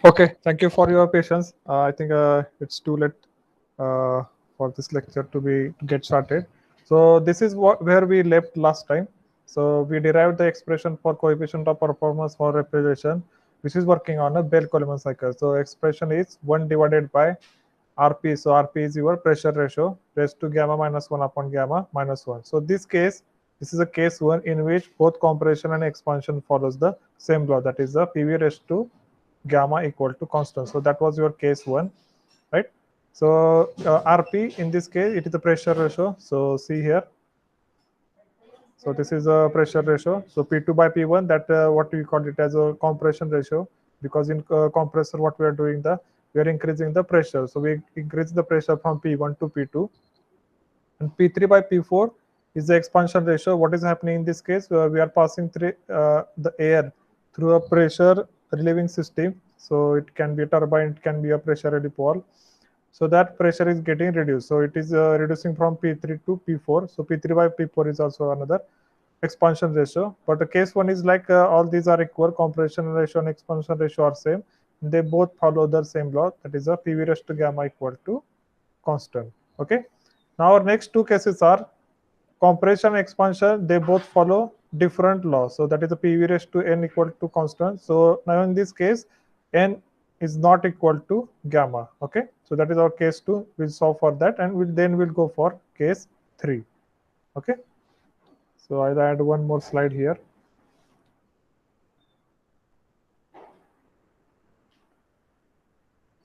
Okay, thank you for your patience. I think it's too late for this lecture to get started. So this is where we left last time. So we derived the expression for coefficient of performance for refrigeration, which is working on a Bell-Coleman cycle. So expression is 1 divided by RP. So RP is your pressure ratio raised to gamma minus 1 upon gamma minus 1. So this is a case one in which both compression and expansion follows the same law, that is the PV raised to gamma equal to constant. So that was your case one, right? So RP in this case, it is the pressure ratio. So see here. So this is a pressure ratio. So P2 by P1, that what we call it as a compression ratio, because in compressor what we are doing, we are increasing the pressure. So we increase the pressure from P1 to P2, and P3 by P4 is the expansion ratio. What is happening in this case? We are passing through the air through a pressure relieving system. So it can be a turbine, it can be a pressure relief valve. So that pressure is getting reduced. So it is reducing from P3 to P4. So P3 by P4 is also another expansion ratio. But the case one is like all these are equal. Compression ratio and expansion ratio are same. They both follow the same law. That is a PV raised to gamma equal to constant. Okay. Now our next two cases are compression and expansion. They both follow different laws. So that is the PV raised to n equal to constant. So now in this case, n is not equal to gamma. Okay, so that is our case 2. We'll solve for that, and we'll go for case 3. Okay, so I'll add one more slide here.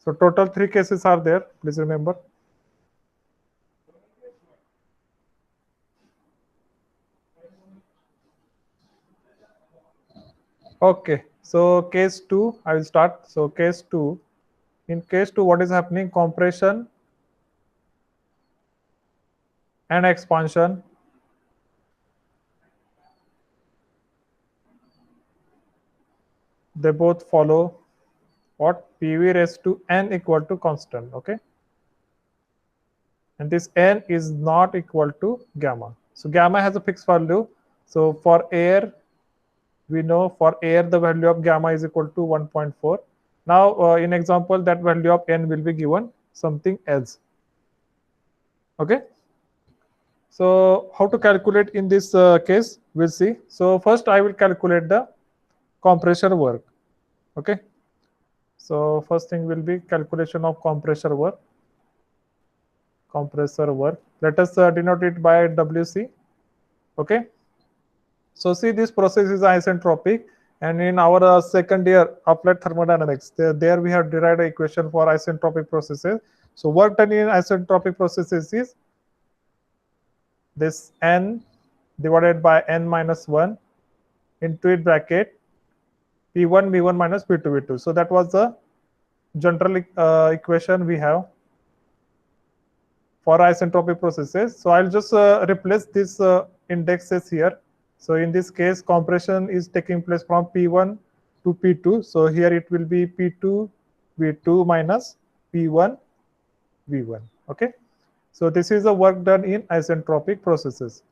So total 3 cases are there, please remember. Okay, so case 2, I will start. So case 2, in case 2, what is happening? Compression and expansion, they both follow what? PV raised to n equal to constant. Okay, and this n is not equal to gamma. So gamma has a fixed value. So for air, we know for air the value of gamma is equal to 1.4. Now in example, that value of n will be given something else. Okay, so how to calculate in this case, we'll see. So first I will calculate the compressor work. Okay, so first thing will be calculation of compressor work. Let us denote it by WC. Okay, so see, this process is isentropic, and in our second year applied thermodynamics, there we have derived an equation for isentropic processes. So work done in isentropic processes is this n divided by n minus 1 into it bracket P1 V1 minus P2 V2. So that was the general equation we have for isentropic processes. So I'll just replace these indexes here. So in this case, compression is taking place from P1 to P2. So here it will be P2 V2 minus P1 V1. Okay. So this is the work done in isentropic processes.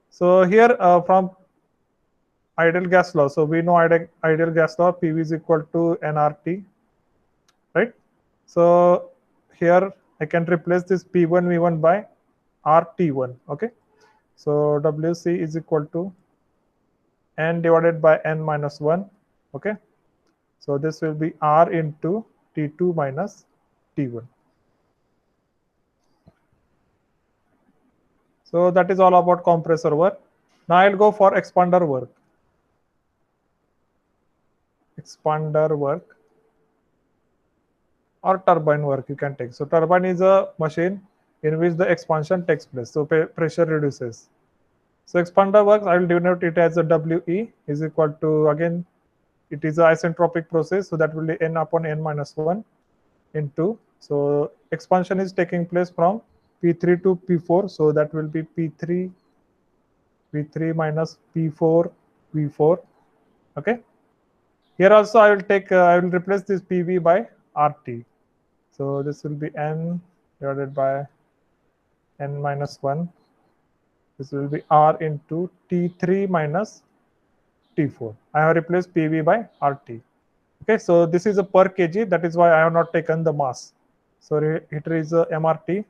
So here from ideal gas law. So we know ideal gas law, PV is equal to nRT, right? So here I can replace this P1 V1 by RT1. Okay. So WC is equal to n divided by n minus 1. Okay. So this will be R into T2 minus T1. So that is all about compressor work. Now I'll go for expander work. Expander work or turbine work you can take. So turbine is a machine in which the expansion takes place. So pressure reduces. So expander works, I will denote it as a WE is equal to, again, it is an isentropic process. So that will be n upon n minus 1 into, so expansion is taking place from P3 to P4. So that will be P3 V3 minus P4 V4. Okay. Here also I will replace this PV by RT. So this will be n divided by n minus 1. This will be R into T3 minus T4. I have replaced PV by RT. Okay, so this is a per kg. That is why I have not taken the mass. So it is a MRT.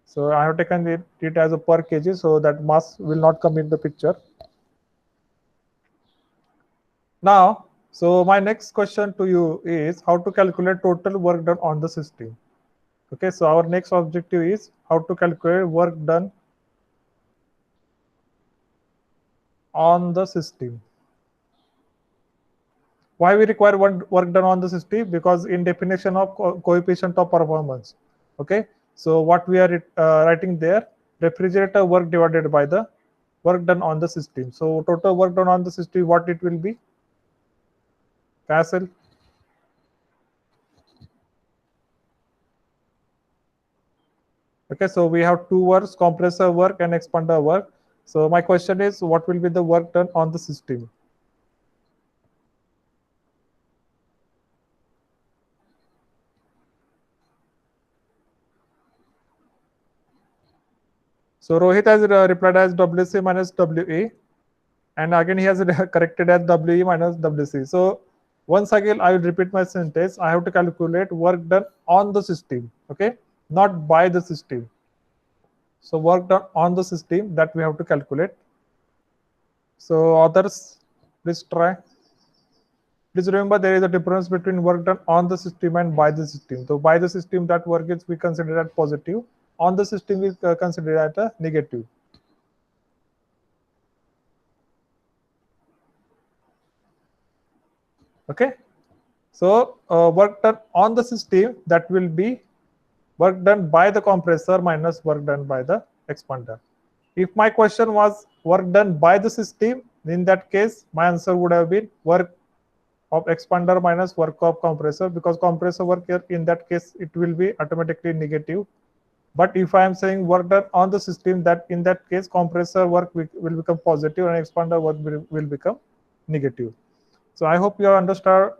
So I have taken it as a per kg, so that mass will not come in the picture. Now, so my next question to you is how to calculate total work done on the system. Okay, so our next objective is how to calculate work done on the system. Why we require work done on the system? Because in definition of coefficient of performance. Okay, so what we are writing there, refrigerator work divided by the work done on the system. So total work done on the system, what it will be? Castle. Okay, so we have two works, compressor work and expander work. So my question is, what will be the work done on the system? So Rohit has replied as WC minus WE, and again he has corrected as WE minus WC. So once again I will repeat my sentence. I have to calculate work done on the system, okay, not by the system. So work done on the system, that we have to calculate. So others, please try. Please remember there is a difference between work done on the system and by the system. So by the system, that work is we consider as positive. On the system we consider as a negative. Okay. So work done on the system, that will be work done by the compressor minus work done by the expander. If my question was work done by the system, in that case my answer would have been work of expander minus work of compressor, because compressor work here in that case it will be automatically negative. But if I am saying work done on the system, that in that case compressor work will become positive and expander work will become negative. So I hope you have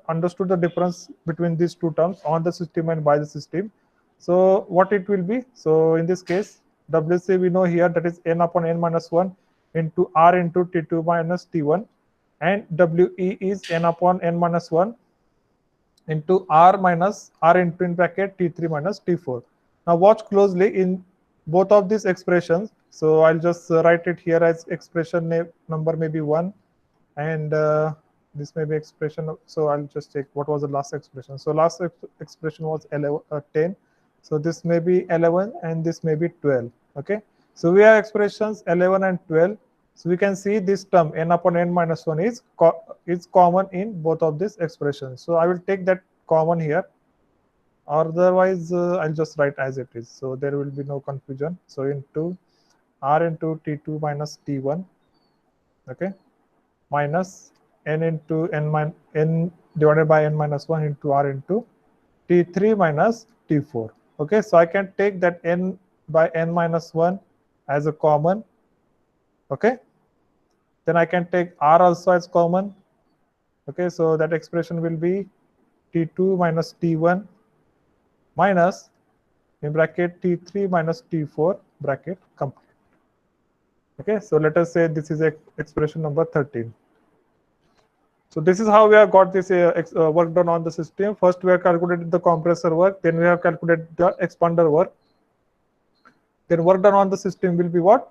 understood the difference between these two terms, on the system and by the system. So what it will be? So in this case, WC we know here, that is n upon n minus 1 into R into T2 minus T1, and WE is n upon n minus 1 into R minus R into in bracket T3 minus T4. Now watch closely in both of these expressions. So I'll just write it here as expression number maybe 1, and this may be expression. So I'll just check what was the last expression. So last expression was 10. So this may be 11 and this may be 12. Okay. So we have expressions 11 and 12. So we can see this term n upon n minus 1 is common in both of these expressions. So I will take that common here. Otherwise, I'll just write as it is. So there will be no confusion. So into R into T2 minus T1. Okay. Minus n into n divided by n minus 1 into R into T3 minus T4. Okay, so I can take that n by n minus 1 as a common. Okay, then I can take R also as common. Okay, so that expression will be T2 minus T1 minus in bracket T3 minus T4 bracket complete. Okay, so let us say this is expression number 13. So this is how we have got this work done on the system. First we have calculated the compressor work, then we have calculated the expander work. Then work done on the system will be what?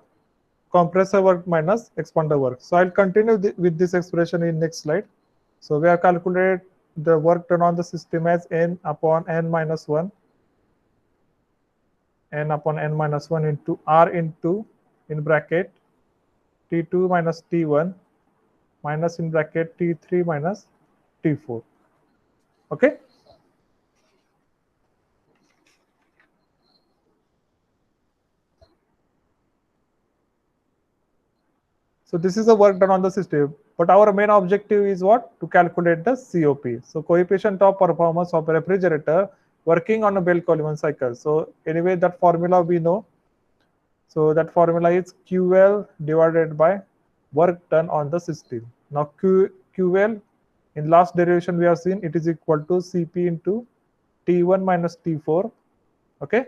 Compressor work minus expander work. So I'll continue with this expression in next slide. So we have calculated the work done on the system as n upon n minus 1, n upon n minus 1 into R into in bracket T2 minus T1 minus in bracket T3 minus T4. Okay. So this is the work done on the system, but our main objective is what? To calculate the COP. So coefficient of performance of a refrigerator working on a Bell-Coleman cycle. So anyway, that formula we know. So that formula is QL divided by work done on the system. Now QL in last derivation we have seen it is equal to CP into T1 minus T4. Okay,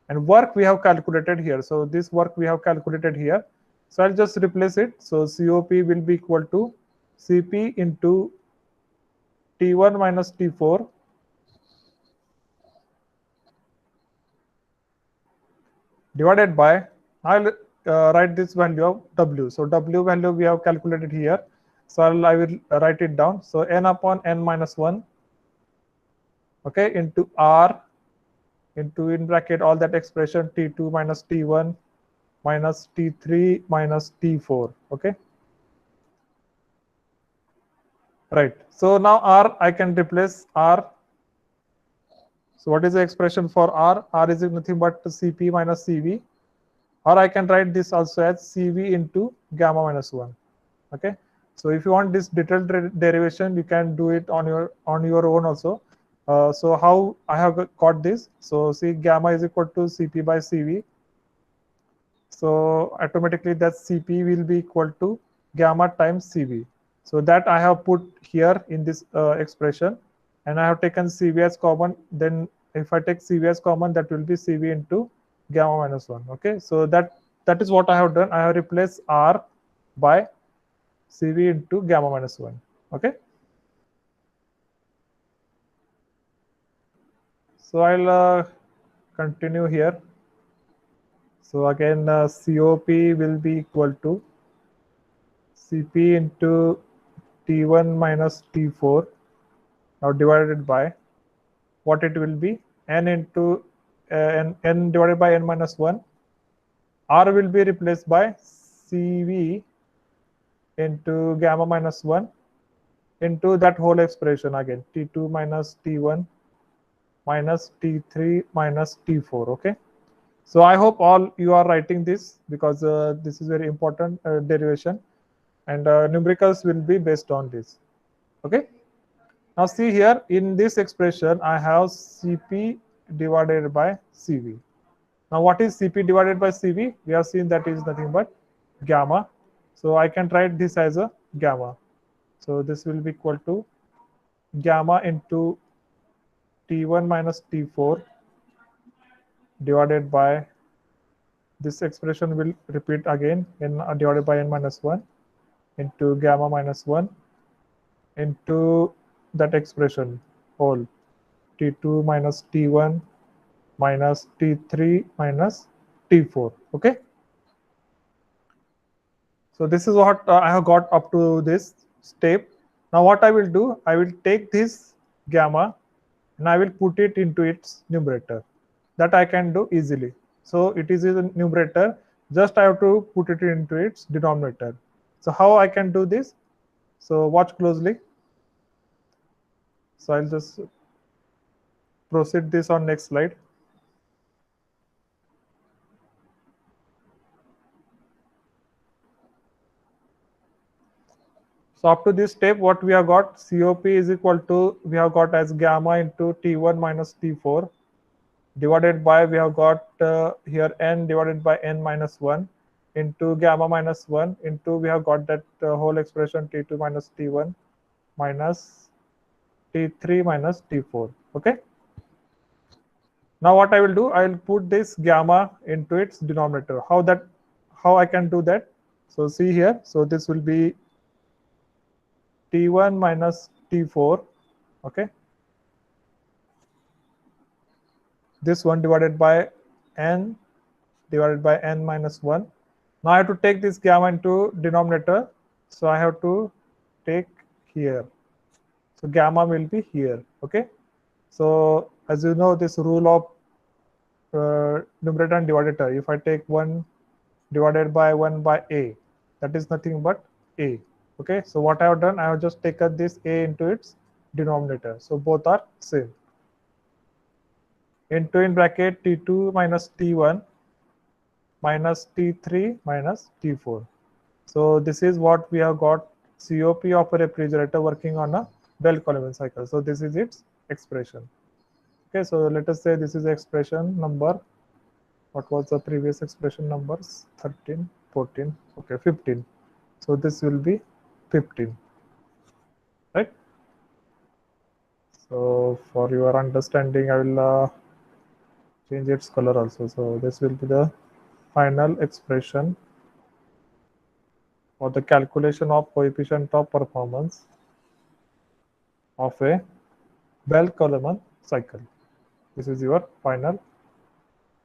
and work we have calculated here. So this work we have calculated here. So I'll just replace it. So COP will be equal to CP into T1 minus T4 divided by, I'll write this value of W. So W value we have calculated here. So I will write it down. So N upon N minus 1, okay, into R, into in bracket all that expression T2 minus T1 minus T3 minus T4, okay. Right. So now R, I can replace R. So what is the expression for R? R is nothing but Cp minus Cv. Or I can write this also as Cv into gamma minus 1. Okay. So if you want this detailed derivation, you can do it on your own also. So how I have got this? So see, gamma is equal to Cp by Cv. So automatically that Cp will be equal to gamma times Cv. So that I have put here in this expression, and I have taken Cv as common. Then if I take Cv as common, that will be Cv into gamma minus 1. Okay, so that is what I have done. I have replaced R by Cv into gamma minus 1. Okay, so I'll continue here. So again, COP will be equal to Cp into T1 minus T4, now divided by what it will be, n into n divided by n minus 1. R will be replaced by Cv into gamma minus 1 into that whole expression again, T2 minus T1 minus T3 minus T4. Okay. So I hope all you are writing this, because this is very important derivation, and numericals will be based on this. Okay. Now see here, in this expression, I have Cp divided by Cv. Now what is Cp divided by Cv? We have seen that is nothing but gamma. So I can write this as a gamma. So this will be equal to gamma into T1 minus T4 divided by, this expression will repeat again, n divided by n minus 1 into gamma minus 1 into that expression whole, T2 minus T1 minus T3 minus T4. Okay. So this is what I have got up to this step. Now what I will do, I will take this gamma and I will put it into its numerator. That I can do easily. So it is in the numerator, just I have to put it into its denominator. So how I can do this? So watch closely. So I'll just proceed this on next slide. So up to this step, what we have got, COP is equal to, we have got as gamma into T1 minus T4 divided by, we have got here n divided by n minus 1 into gamma minus 1 into, we have got that whole expression T2 minus T1 minus T3 minus T4. Okay. Now what I will do, I will put this gamma into its denominator. How I can do that? So see here. So this will be T1 minus T4. Okay. This one divided by n divided by n minus 1. Now I have to take this gamma into denominator. So I have to take here. So gamma will be here. Okay. So as you know, this rule of numerator and divisor, if I take 1 divided by 1 by a, that is nothing but a. Okay. So what I have done, I have just taken this a into its denominator. So both are same. Into in bracket T2 minus T1 minus T3 minus T4. So this is what we have got, COP of a refrigerator working on a Bell-Coleman cycle. So this is its expression. Okay, so let us say this is expression number, what was the previous expression numbers? 13, 14, okay, 15. So this will be 15, right? So for your understanding, I will change its color also. So this will be the final expression for the calculation of coefficient of performance of a Bell-Coleman cycle. This is your final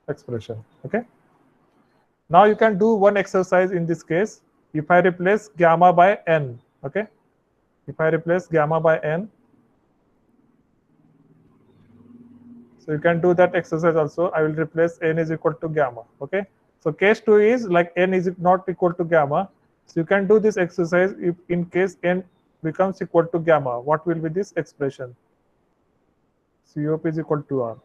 expression. Okay. Now you can do one exercise in this case. If I replace gamma by n, okay. If I replace gamma by n, so you can do that exercise also. I will replace n is equal to gamma. Okay. So case 2 is like n is not equal to gamma. So you can do this exercise if in case n becomes equal to gamma. What will be this expression? COP is equal to R.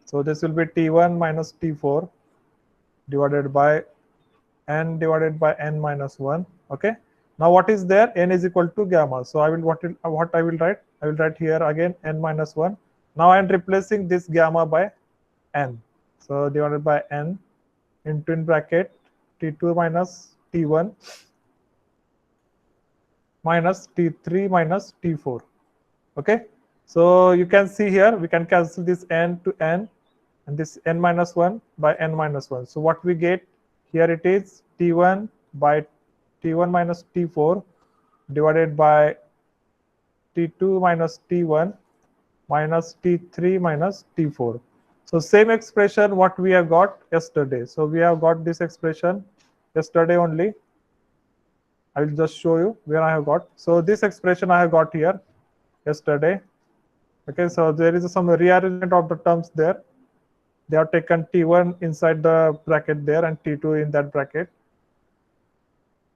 So this will be T1 minus T4 divided by n minus 1. Okay. Now what is there? N is equal to gamma. So I will what I will write? I will write here again n minus 1. Now I am replacing this gamma by n. So divided by n into in bracket T2 minus T1 minus T3 minus T4. Okay. So you can see here we can cancel this n to n and this n minus 1 by n minus 1. So what we get here, it is T1 by T1 minus T4 divided by T2 minus T1 minus T3 minus T4. So same expression what we have got yesterday. So we have got this expression yesterday only. I will just show you where I have got. So this expression I have got here yesterday. Okay, so there is some rearrangement of the terms there. They have taken T1 inside the bracket there and T2 in that bracket.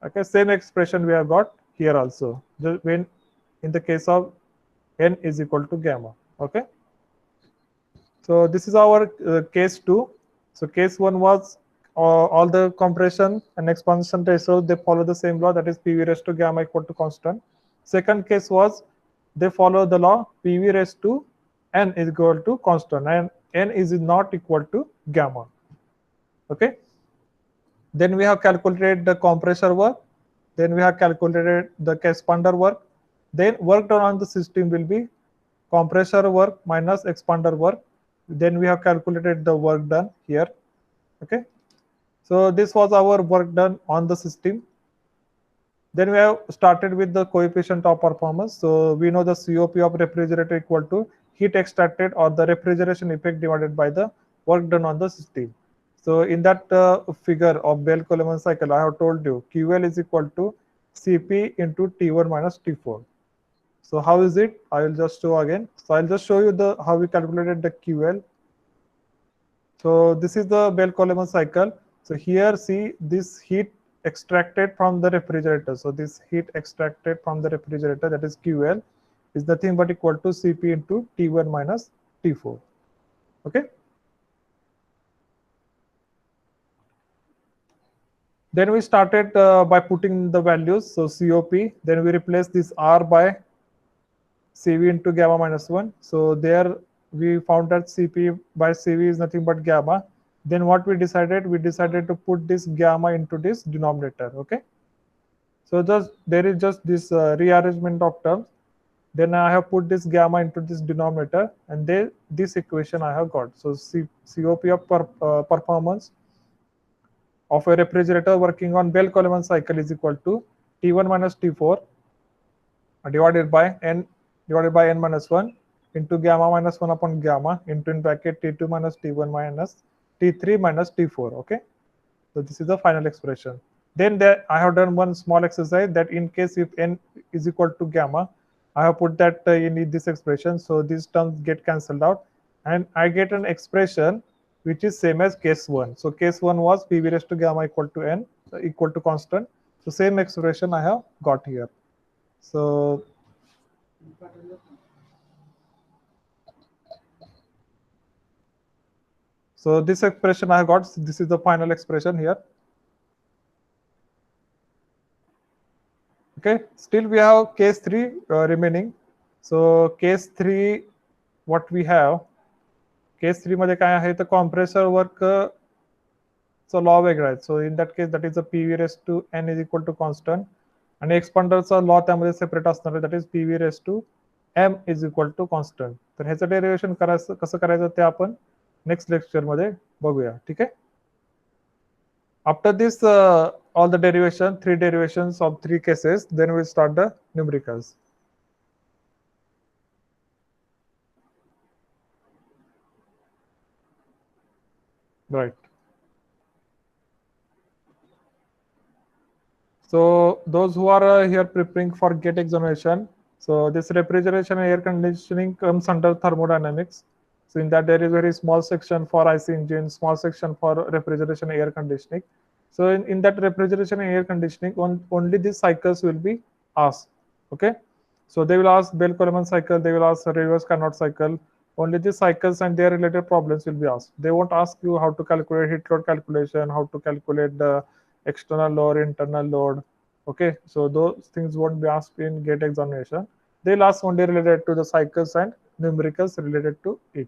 Okay, same expression we have got here also, just when in the case of n is equal to gamma. Okay. So this is our case 2. So case 1 was all the compression and expansion ratio, they follow the same law, that is PV raised to gamma equal to constant. Second case was they follow the law PV raised to n is equal to constant and n is not equal to gamma. Okay. Then we have calculated the compressor work. Then we have calculated the expander work. Then work done on the system will be compressor work minus expander work. Then we have calculated the work done here. Okay. So this was our work done on the system. Then we have started with the coefficient of performance. So we know the COP of refrigerator equal to heat extracted or the refrigeration effect divided by the work done on the system. So in that figure of Bell-Coleman cycle, I have told you QL is equal to Cp into T1 minus T4. So how is it? I will just show again. So I'll just show you the how we calculated the QL. So this is the Bell-Coleman cycle. So here see this heat extracted from the refrigerator. So this heat extracted from the refrigerator, that is QL, is nothing but equal to Cp into T1 minus T4. Okay. Then we started by putting the values. So COP, then we replace this R by Cv into gamma minus 1. So there we found that Cp by Cv is nothing but gamma. Then what we decided? We decided to put this gamma into this denominator. Okay. So just there is just this rearrangement of terms. Then I have put this gamma into this denominator, and then this equation I have got. So COP of performance of a refrigerator working on Bell-Coleman cycle is equal to T1 minus T4 divided by n minus 1 into gamma minus 1 upon gamma into in bracket T2 minus T1 minus T3 minus T4. Okay. So this is the final expression. Then there I have done one small exercise, that in case if n is equal to gamma, I have put that in this expression. So these terms get cancelled out and I get an expression which is same as case 1. So case 1 was PV raised to gamma equal to n equal to constant. So same expression I have got here. So this expression I have got, this is the final expression here. Okay, still we have case 3 remaining. So case 3 what we have, case 3 मध्ये काय आहे, तर compressor work so law वेगळा आहे. So in that case that is a PV raised to n is equal to constant आणि एक्सपांडरचा law त्यामध्ये separate असणार आहे, that is PV raised to m is equal to constant. तर ह्याचं derivation करायचं कसं करायचं ते आपण नेक्स्ट लेक्चर मध्ये बघूया. ठीक आहे. After this all the derivation, 3 derivations of 3 cases, then we'll start the numericals. Right. So those who are here preparing for GATE examination, so this refrigeration and air conditioning comes under thermodynamics. So in that there is very small section for IC engine, small section for refrigeration and air conditioning. So in that refrigeration and air conditioning, only these cycles will be asked. Okay. So they will ask Bell-Coleman cycle, they will ask reverse Carnot cycle. Only these cycles and their related problems will be asked. They won't ask you how to calculate heat load calculation, how to calculate the external load, internal load. Okay, so those things won't be asked in GATE examination. They'll ask only related to the cycles and numericals related to it.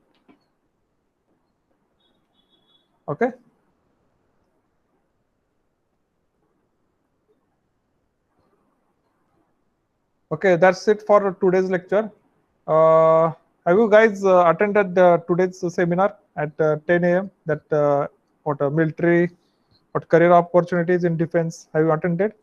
Okay. Okay, that's it for today's lecture. Have you guys attended today's seminar at 10 a.m. that what military, what career opportunities in defense? Have you attended?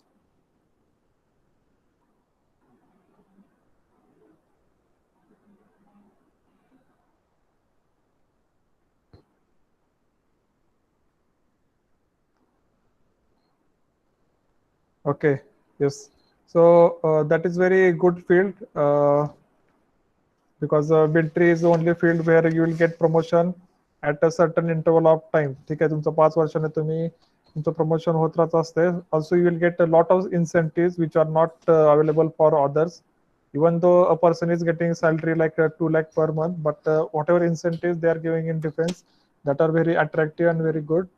Okay, yes. So that is very good field. Because military is the only field where you will get promotion at a certain interval of time. ठीक आहे, तुमचं 5 वर्षाने तुम्ही तुमचं promotion होत राहत असते. Also you will get a lot of incentives which are not available for others. Even though a person is getting salary like 2 lakh per month, but whatever incentives they are giving in defense, that are very attractive and very good,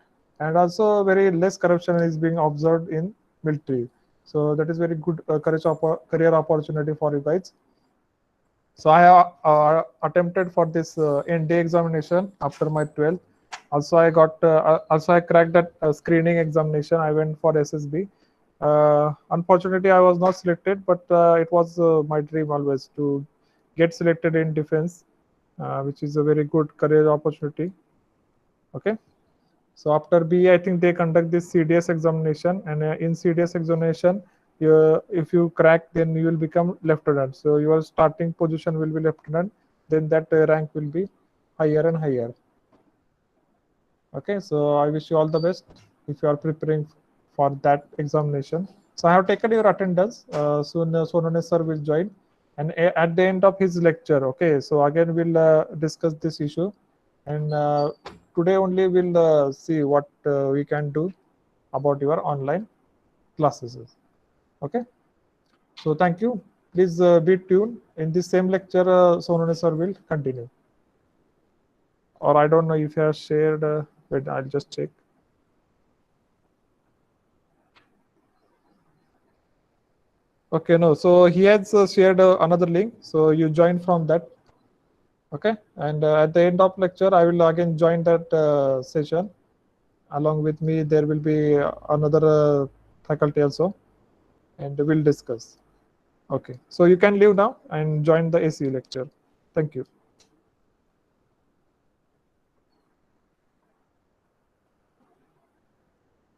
and also very less corruption is being observed in military. So that is very good career opportunity for you guys. So I attempted for this ND examination after my 12th. Also, I cracked that screening examination. I went for SSB. Unfortunately, I was not selected, but it was my dream always to get selected in defense, which is a very good career opportunity. Okay. So after B, I think they conduct this CDS examination, and in CDS examination, if you crack, then you will become lieutenant. So your starting position will be lieutenant. Then that rank will be higher and higher. Okay, so I wish you all the best if you are preparing for that examination. So I have taken your attendance. Soon Sonone sir will join, and at the end of his lecture, okay. So again we'll discuss this issue, and today only we'll see what we can do about your online classes. Okay. So thank you. Please be tuned. In this same lecture, Sonone sir will continue. Or I don't know if you have shared. Wait, I'll just check. Okay, no. So he has shared another link. So you join from that. Okay. And at the end of lecture, I will again join that session. Along with me, there will be another faculty also, and we'll discuss. Okay. So you can leave now and join the AC lecture. Thank you.